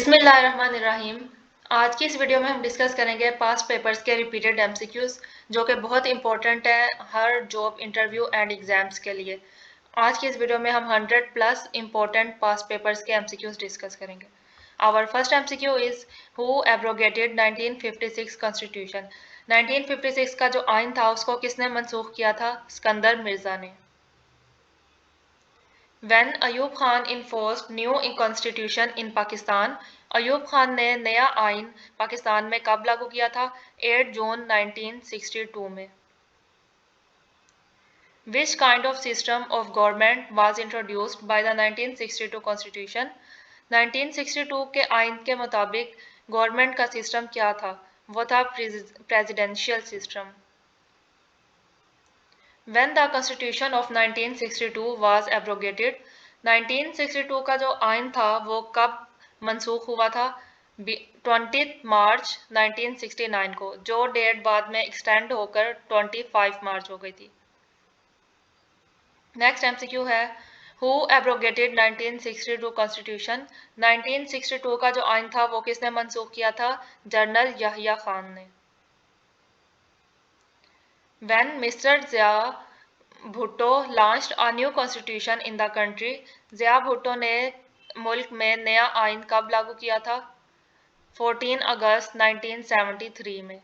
बिस्मिल्लाहिर्रहमानिर्रहीम। आज की इस वीडियो में हम डिस्कस करेंगे पास्ट पेपर्स के रिपीटेड एमसीक्यूज जो कि बहुत इंपॉर्टेंट है हर जॉब इंटरव्यू एंड एग्जाम्स के लिए। आज की इस वीडियो में हम 100 प्लस इंपॉर्टेंट पास्ट पेपर्स के एमसीक्यूज डिस्कस करेंगे। Our first MCQ is who abrogated 1956 constitution. 1956 का जो आइन था उसको किसने मनसूख किया था? सिकंदर मिर्जा ने। When Ayub Khan enforced new constitution in Pakistan, Ayub Khan ने नया आइन पाकिस्तान में कब लागू किया था? 8 जून 1962 में। Which kind of system of government was introduced by the 1962 Constitution? 1962 के आइन के मुताबिक गवर्नमेंट का सिस्टम क्या था? वो था presidential system. When the Constitution of 1962 was abrogated, 1962 का जो आइन था वो कब मनसूख हुआ था? 20 मार्च 1969 को, जो डेट बाद में एक्सटेंड होकर 25 मार्च हो गई थी। नेक्स्ट एमसीक्यू है हु एब्रोगेटेड 1962 कॉन्स्टिट्यूशन। 1962 का जो आइन था वो किसने मनसूख किया था? जनरल याहिया खान ने। When Mr. Zia Bhutto launched a new constitution in the country, Zia Bhutto ने मुल्क में नया आइन कब लागू किया था? 14 अगस्त 1973 में।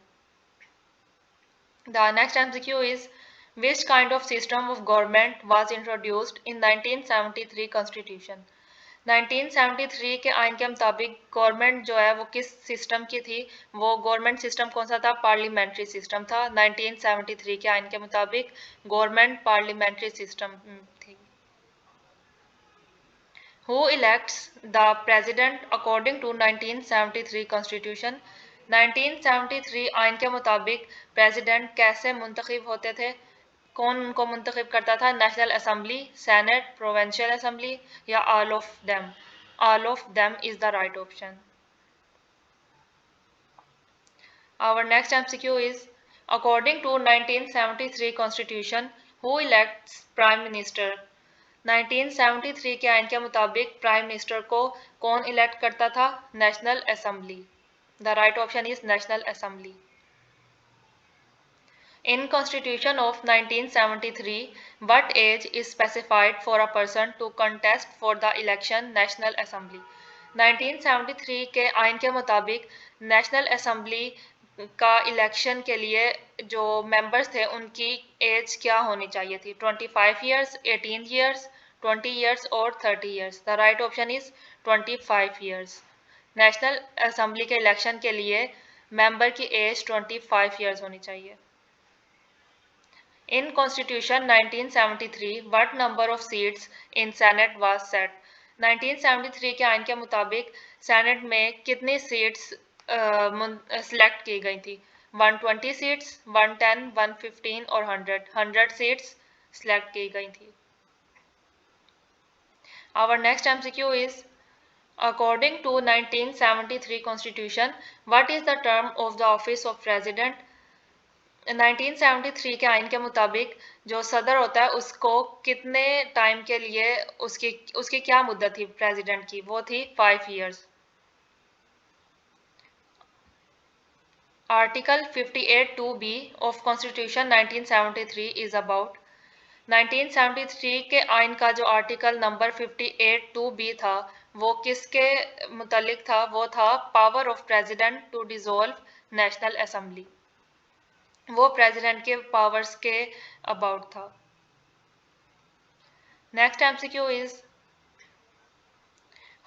The next MCQ is which kind of system of government was introduced in 1973 Constitution? 1973 के आइन के मुताबिक गवर्नमेंट जो है वो किस सिस्टम की थी? वो गवर्नमेंट सिस्टम कौन सा था? पार्लियामेंट्री सिस्टम था। 1973 के आइन के मुताबिक गवर्नमेंट पार्लियामेंट्री सिस्टम थी। Who elects the president according to 1973 Constitution? 1973 आइन के मुताबिक प्रेसिडेंट कैसे मुंतखब होते थे? कौन उनको मुंतखब करता था? National assembly, senate, provincial assembly या all of them? All of them is the right option. Our next MCQ is according to 1973 Constitution, who elects Prime Minister? 1973 के आइन के मुताबिक प्राइम मिनिस्टर को कौन इलेक्ट करता था? National assembly. The right option is national assembly. In Constitution of 1973, what age is specified for a person to contest for the election National Assembly? 1973 के आइन के मुताबिक नेशनल असेंबली का इलेक्शन के लिए जो मेंबर्स थे उनकी एज क्या होनी चाहिए थी? 25 ईयर्स, 18 ईयर्स, 20 ईयर्स और 30 years. The right option is 25 years. National assembly के इलेक्शन के लिए मेंबर की एज 25 ईयर्स होनी चाहिए। In Constitution 1973, what number of seats in Senate was set? 1973 के आइन के मुताबिक सेनेट में कितनी सीट्स सिलेक्ट की गई थी? 120 सीट्स, 110, 115 और 100 सीट्स सिलेक्ट की गई थी। Our next MCQ is according to 1973 Constitution, what is the term of the office of President? 1973 के आइन के मुताबिक जो सदर होता है उसको कितने टाइम के लिए उसकी क्या मुद्दत थी प्रेसिडेंट की? वो थी 5 years. Article 58(2)(b of constitution 1973 is about. 1973 के आइन का जो आर्टिकल नंबर 58(2)(b था वो किसके मुतल्लिक था? वो था power of president to dissolve national assembly. वो प्रेसिडेंट के पावर्स के अबाउट था। Next MCQ is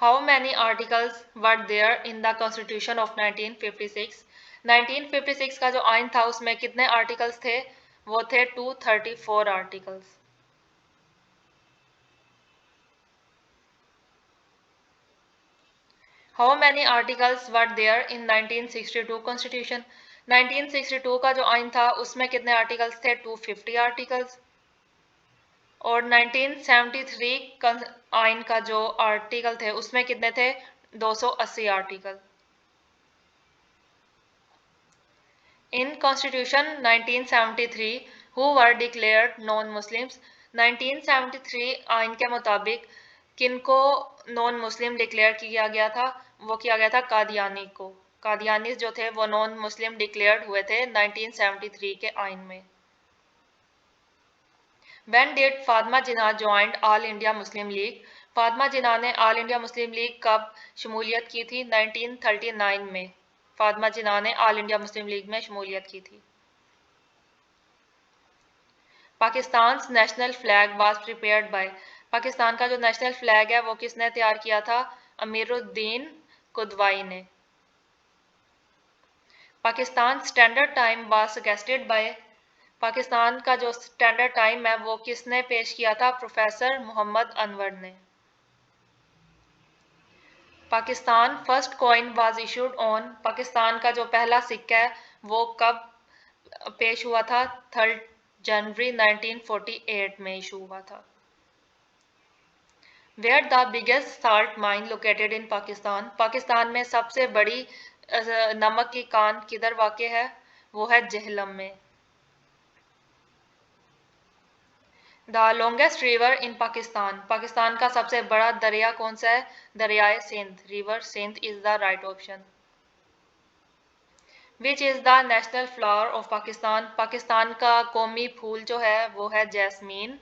how many articles were there in the constitution of 1956? 1956 का जो आइन था उसमें कितने आर्टिकल्स थे? वो थे 234 articles. How many articles were there in 1962 constitution? 1962 का जो आइन था उसमें कितने आर्टिकल्स थे? 250 आर्टिकल्स। और 1973 आइन का जो आर्टिकल थे उसमें कितने थे? 280 article. In constitution 1973 who were declared non Muslims? 1973 आइन के मुताबिक किनको नॉन मुस्लिम डिक्लेयर किया गया था? वो किया गया था कादियानी को। कादियानी जो थे वो नॉन मुस्लिम डिक्लेयर्ड हुए थे 1973 के आइन में। When did Fatima Jinnah joined all India Muslim League? Fatima Jinnah ने ऑल इंडिया मुस्लिम लीग कब शमूलियत की थी? 1939 में फातिमा जिन्ना ने ऑल इंडिया मुस्लिम लीग में शमूलियत की थी। Pakistan national flag was prepared by? Pakistan का जो नेशनल फ्लैग है वो किसने तैयार किया था? अमीरुद्दीन कुदवाई ने। Pakistan standard time was suggested by? Pakistan का जो स्टैंडर्ड टाइम है वो किसने पेश किया था? प्रोफेसर मोहम्मद अनवर ने। Pakistan first coin was issued on? Pakistan का जो पहला सिक्का है वो कब पेश हुआ था? 3 जनवरी 1948 में इशू हुआ था। Where the biggest salt mine located in Pakistan? Pakistan में सबसे बड़ी नमक की कान किधर वाक़ है? वो है जेहलम में। The longest river in Pakistan? Pakistan का सबसे बड़ा दरिया कौन सा है? दरियाए Sindh. River Sindh is the right option. Which is the national flower of Pakistan? Pakistan का कौमी फूल जो है वो है jasmine.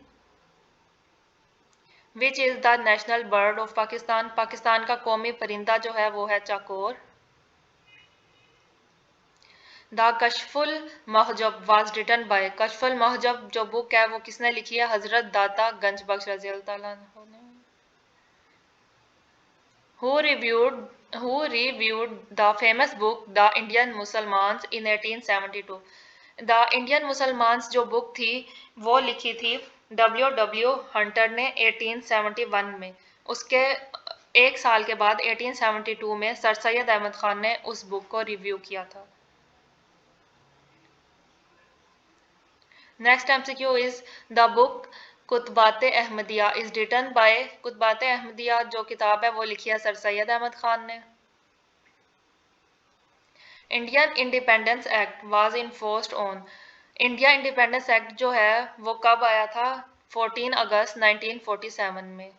Which is the national bird of Pakistan? Pakistan का कौमी परिंदा जो है वो है चकोर। The Kashful Mahjoob was written by? Kashful Mahjoob जो बुक है वो किसने लिखी है? हजरत दाता गंज बख्श रज़ी अल्लाह तआला अन्हु ने। Who reviewed the famous book The Indian Musalmans in 1872? The Indian Musalmans जो बुक थी वो लिखी थी W. हंटर ने 1871 में। उसके एक साल के बाद 1872 में सर सैयद अहमद खान ने उस बुक को रिव्यू किया था। Next MCQ is the book Khutbat Ahmadiya is written by? Khutbat Ahmadiya जो किताब है वो लिखी है सर सैयद अहमद खान ने। Indian independence act was enforced on? India independence act जो है वो कब आया था? 14 अगस्त 1947 में।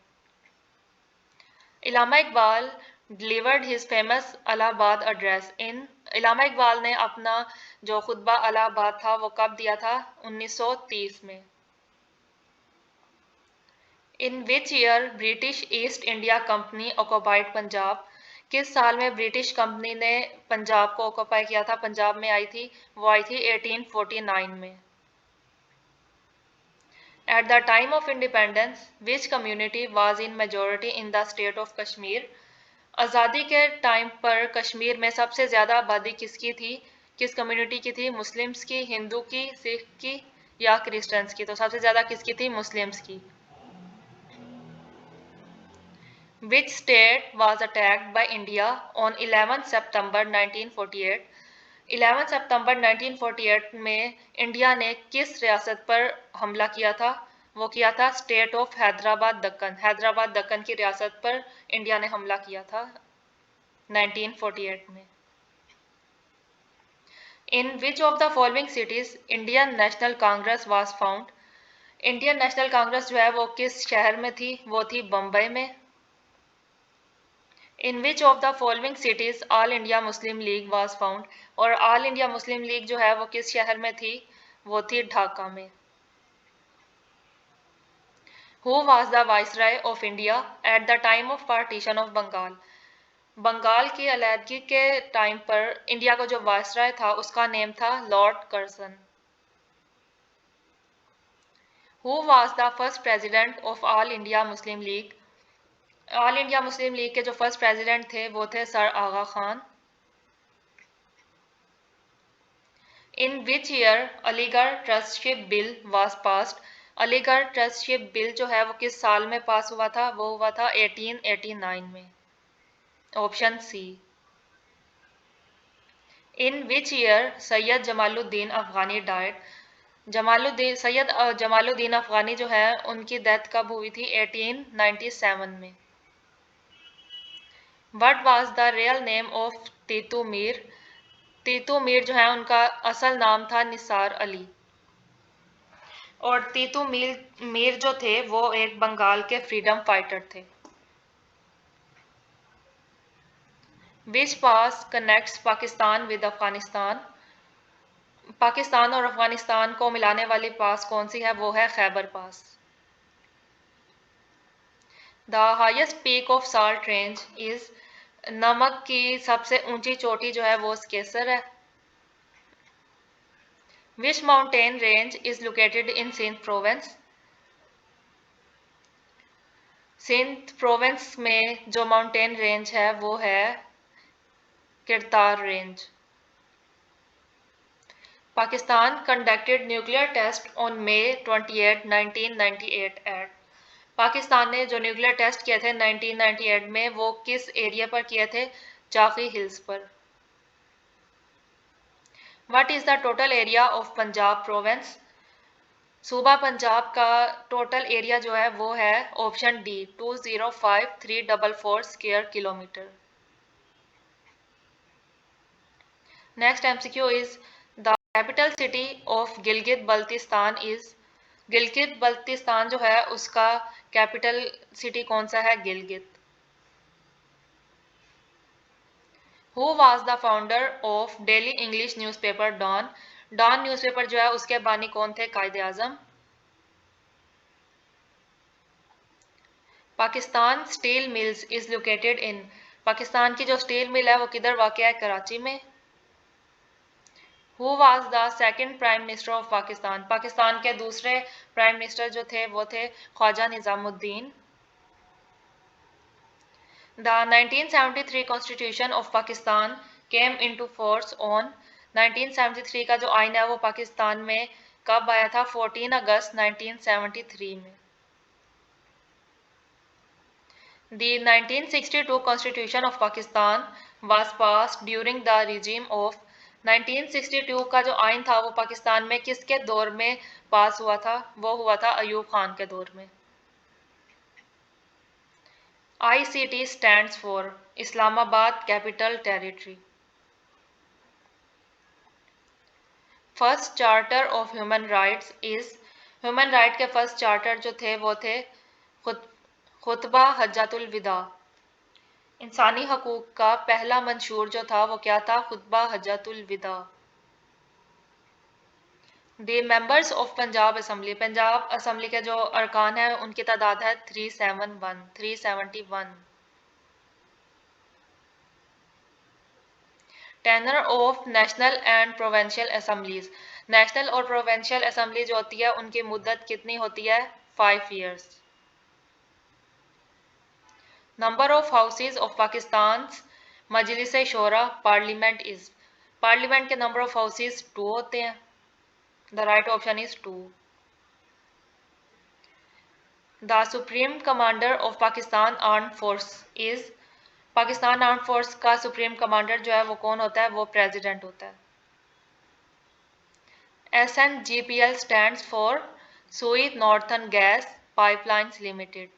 Allama Iqbal delivered his famous Allahabad address in? Allama Iqbal ने अपना जो खुतबा इलाहाबाद था वो कब दिया था? 1930 में। In which year British East India company occupied Punjab? किस साल में ब्रिटिश कंपनी ने पंजाब को ऑक्युपाई किया था? पंजाब में आई थी वो आई थी 1849 में। Eight the time of independence which community was in majority in the state of Kashmir? आज़ादी के टाइम पर कश्मीर में सबसे ज़्यादा आबादी किसकी थी? किस कम्युनिटी की थी? मुस्लिम्स की, हिंदू की, सिख की या क्रिश्चियंस की? तो सबसे ज़्यादा किसकी थी? मुस्लिम्स की। Which state was attacked by India on 11 September 1948? 11 सितंबर 1948 में इंडिया ने किस रियासत पर हमला किया था? वो किया था स्टेट ऑफ हैदराबाद दक्कन। हैदराबाद दक्कन की रियासत पर इंडिया ने हमला किया था 1948 में। In which of the following cities Indian national Congress was found? Indian national Congress जो है वो किस शहर में थी? वो थी बम्बई में। In which of the following cities all India Muslim League was found? और ऑल इंडिया मुस्लिम लीग जो है वो किस शहर में थी? वो थी ढाका में। Who was the viceroy of India at the time of partition of Bengal? Bengal की अलहदगी के टाइम पर इंडिया का जो वाइसराय था उसका नेम था Lord Curzon. Who was the first president of all India Muslim League? All India Muslim League के जो फर्स्ट प्रेसिडेंट थे वो थे sir Aga Khan. In which year Aligarh trusteeship bill was passed? Aligarh trusteeship bill जो है वो किस साल में पास हुआ था? वो हुआ था 1889 में। Option C. In which year Syed Jamaluddin Afghani died? Syed Jamaluddin Afghani जो है उनकी डेथ कब हुई थी? 1897 में। What was the real name of Titu Mir? Titu Mir जो है उनका असल नाम था निसार अली। और तीतू मीर जो थे वो एक बंगाल के फ्रीडम फाइटर थे। विच पास कनेक्ट्स पाकिस्तान विद अफगानिस्तान? पाकिस्तान और अफगानिस्तान को मिलाने वाली पास कौन सी है? वो है Khyber pass. The highest peak of salt range is, नमक की सबसे ऊंची चोटी जो है वो स्केसर है। Which mountain range is located in Sindh province? Sindh province में जो माउंटेन रेंज है वो है Kirthar range. Pakistan conducted nuclear test on May 28, 1998 at, Pakistan ने जो न्यूक्लियर टेस्ट किए थे 1998 में वो किस एरिया पर किए थे? जाफी हिल्स पर। What is the total area of Punjab province? सूबा पंजाब का टोटल एरिया जो है वो है option D 205344 square kilometre. Next MCQ is, the capital city of Gilgit Baltistan is, Gilgit Baltistan जो है उसका कैपिटल सिटी कौन सा है? Gilgit. Who was the founder of daily English newspaper Dawn? Dawn newspaper जो है उसके बानी कौन थे? Quaid-e Azam. Pakistan steel mills is located in, Pakistan की जो स्टील मिल है वो किधर वाक़ है? कराची में। Who was the second prime minister of Pakistan? Pakistan के दूसरे प्राइम मिनिस्टर जो थे वो थे Khwaja Nizamuddin. The 1973 Constitution of Pakistan came into force on, 1973 का जो आइन है वो पाकिस्तान में कब आया था? 14 अगस्त 1973 में। The 1962 Constitution of Pakistan was passed during the regime of, 1962 का जो आइन था वो पाकिस्तान में किसके दौर में पास हुआ था? वो हुआ था अयूब खान के दौर में। ICT stands for Islamabad Capital Territory. First charter of human rights is, human right के फर्स्ट चार्टर जो थे वो थे खुतबा हज्जातुल विदा। इंसानी हकूक का पहला मंशूर जो था वो क्या था? खुतबा हज्जातुल विदा। The members of Punjab assembly, Punjab assembly के जो अरकान हैं उनकी तादाद है 371। Tenure of national and provincial assemblies, national और प्रोविंशियल असम्बली जो होती है उनकी मुद्दत कितनी होती है? 5 years. Number of houses of Pakistan Majlis Shura parliament is, parliament के नंबर ऑफ हाउसेज 2 होते हैं। The right option is 2। The supreme commander of Pakistan arm force is, Pakistan arm force का सुप्रीम कमांडर जो है वो कौन होता है? वो प्रेसिडेंट होता है। SNGPL stands for Suez Northern Gas Pipelines Limited.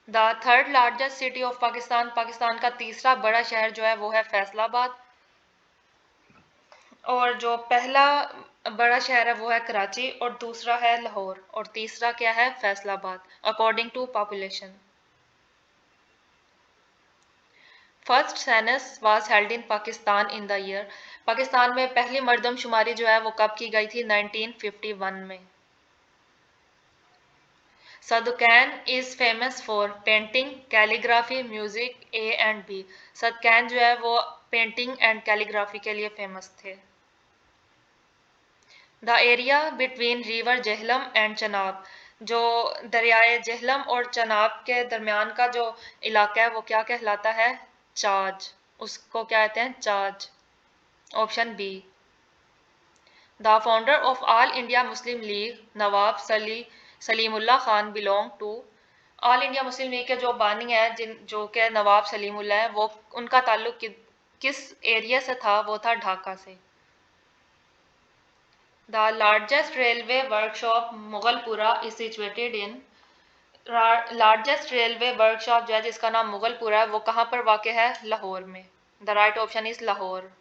The third largest city of Pakistan, Pakistan का तीसरा बड़ा शहर जो है वो है फैसलाबाद, और जो पहला बड़ा शहर है वो है कराची और दूसरा है लाहौर और तीसरा क्या है? Faisalabad, according to population. First census was held in Pakistan in the year, Pakistan में पहली मर्दमशुमारी जो है वो कब की गई थी? 1951 में। Sadequain is famous for painting, calligraphy, music, A and B. Sadequain जो है वो पेंटिंग एंड कैलीग्राफी के लिए फेमस थे। The area between river Jhelum and Chenab, जो दरियाए जेहलम और चनाब के दरमियान का जो इलाका है वो क्या कहलाता है? चाज, उसको क्या कहते हैं? चाज। Option B. The founder of all India Muslim League Nawab Salimullah Khan belong to, all India Muslim League के जो बानी है जो के नवाब सलीमुल्लाह है वो उनका ताल्लुक किस एरिया से था? वो था ढाका से। The largest railway workshop Mughalpura is situated in, largest railway workshop जो है जिसका नाम मुगलपुरा है वो कहाँ पर वाक़ है? लाहौर में। The right option is Lahore.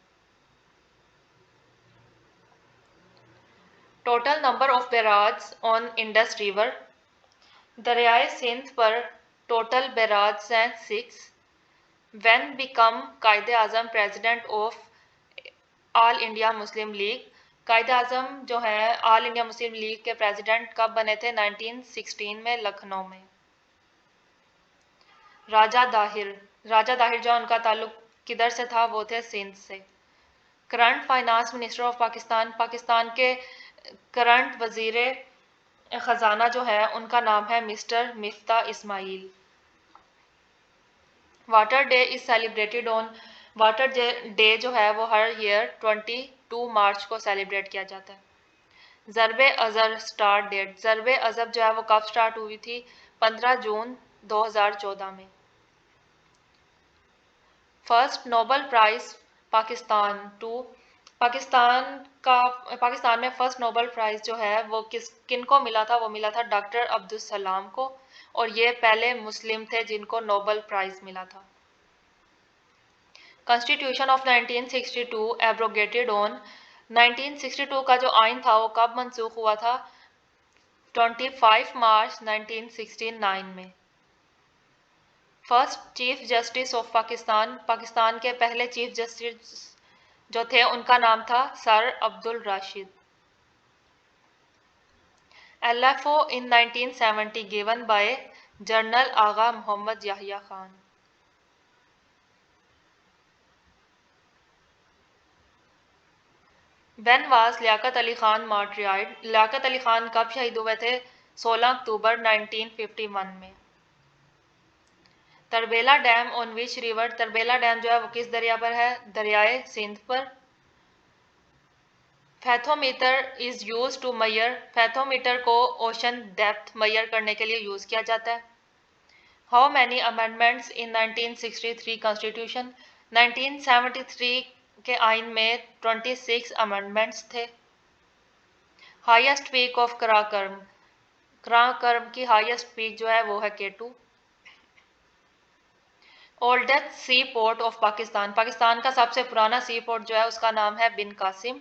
Total number of barrage on Indus river, दरियाए सिंध पर टोटल बैराज हैं 6। When become Quaid-e Azam president of all India Muslim League. Quaid-e Azam जो है ऑल इंडिया मुस्लिम लीग के प्रेसिडेंट कब बने थे? 1916 में, लखनऊ में। राजा दाहिर जो उनका ताल्लुक किधर से था? वो थे सिंध से। Current finance minister of Pakistan, Pakistan के करंट वजीर ख़जाना जो है उनका नाम है mister Miftah Ismail. Water day is celebrated on, water day जो है वो हर ईयर 22 मार्च को सेलिब्रेट किया जाता है। ज़रबे अज़र स्टार्ट डेट, ज़रबे अज़ब जो है वो कब स्टार्ट हुई थी? 15 जून 2014 में। First Nobel prize Pakistan to, Pakistan में फर्स्ट नोबल प्राइज़ जो है वो किन को मिला था? वो मिला था डॉक्टर अब्दुल सलाम को, और ये पहले मुस्लिम थे जिनको नोबल प्राइज़ मिला था। कॉन्स्टिट्यूशन ऑफ 1962 एब्रोगेटेड ऑन, 1962 का जो आइन था वो कब मंसूख हुआ था? 25 मार्च 1969 में। First chief justice of Pakistan, Pakistan के पहले चीफ जस्टिस जो थे उनका नाम था sir Abdul Rashid. LFO in 1970 given by general Agha Mohammad Yahya Khan. When was Liaquat Ali Khan martyred, Liaquat Ali Khan कब शहीद हुए थे? 16 अक्टूबर 1951 में। Tarbela dam on which river, Tarbela dam जो है वो किस दरिया पर है? दरियाए सिंध पर। Fathometer is use to measure, fathometer को ओशन डेप्थ मैयर करने के लिए यूज किया जाता है। How many amendments in 1963 constitution, 1973 के आइन में 26 अमेंडमेंट्स थे। Highest peak of Karakoram, Karakoram की हाईएस्ट पीक जो है वो है K2। Oldest sea port of Pakistan, Pakistan का सबसे पुराना सी पोर्ट जो है उसका नाम है Bin Qasim.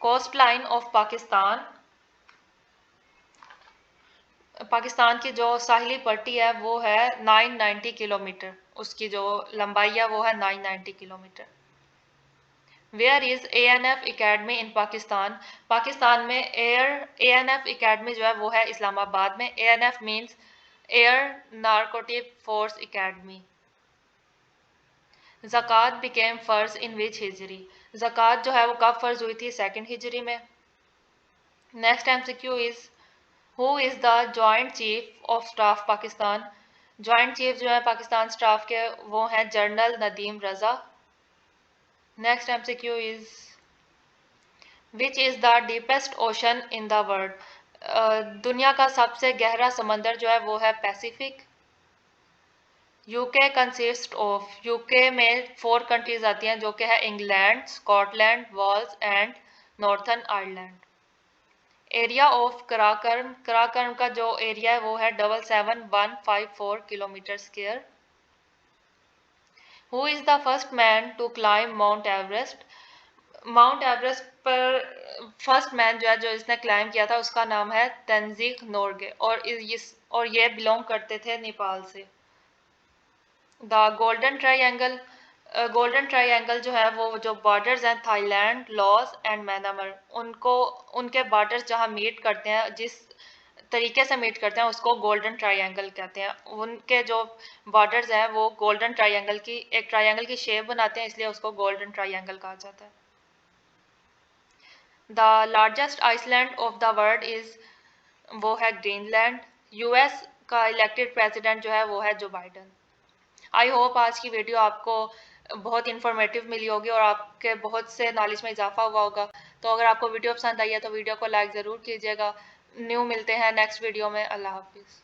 Coast line of Pakistan, Pakistan की जो साहिली पट्टी है वो है 990 किलोमीटर, उसकी जो लंबाई है वो है 990 kilometre. Where is ANF academy in Pakistan, Pakistan में ANF अकेडमी जो है वो है इस्लामाबाद में। ANF means air narcotic force academy. ज़कात बिकेम फ़र्ज इन विच हिजरी, ज़कात जो है वो कब फ़र्ज हुई थी? 2nd हिजरी में। Next MCQ is who is the joint chief of staff Pakistan, joint chief जो है पाकिस्तान स्टाफ के वो हैं general Nadeem Raza. Next MCQ is which is the deepest ocean in the world, दुनिया का सबसे गहरा समंदर जो है वो है Pacific. UK consist of, UK में 4 कंट्रीज आती हैं जो कि है England, Scotland, Wales and Northern Ireland. Area of Karakoram, Karakoram का जो एरिया है वो है 77154 kilometre square. Who is the first man to climb Mount Everest, Mount Everest पर फर्स्ट मैन जो है जो इसने क्लाइम किया था उसका नाम है तेंजिंग नोर्गे, और ये बिलोंग करते थे नेपाल से। The golden triangle, golden triangle जो है वो जो बॉर्डर्स हैं थाईलैंड, लॉस एंड म्यांमार, उनको उनके बॉर्डर्स जहाँ मीट करते हैं, जिस तरीके से मीट करते हैं उसको गोल्डन ट्रायंगल कहते हैं। उनके जो बॉर्डर्स हैं वो गोल्डन ट्रायंगल की, एक ट्रायंगल की शेप बनाते हैं, इसलिए उसको गोल्डन ट्रायंगल कहा जाता है। The largest island of the world is, वो है ग्रीनलैंड। US का इलेक्टेड प्रेसिडेंट जो है वो है जो बाइडन। आई होप आज की वीडियो आपको बहुत इन्फॉर्मेटिव मिली होगी और आपके बहुत से नॉलेज में इजाफा हुआ होगा। तो अगर आपको वीडियो पसंद आई है तो वीडियो को लाइक ज़रूर कीजिएगा। न्यू मिलते हैं नेक्स्ट वीडियो में। अल्लाह हाफिज़।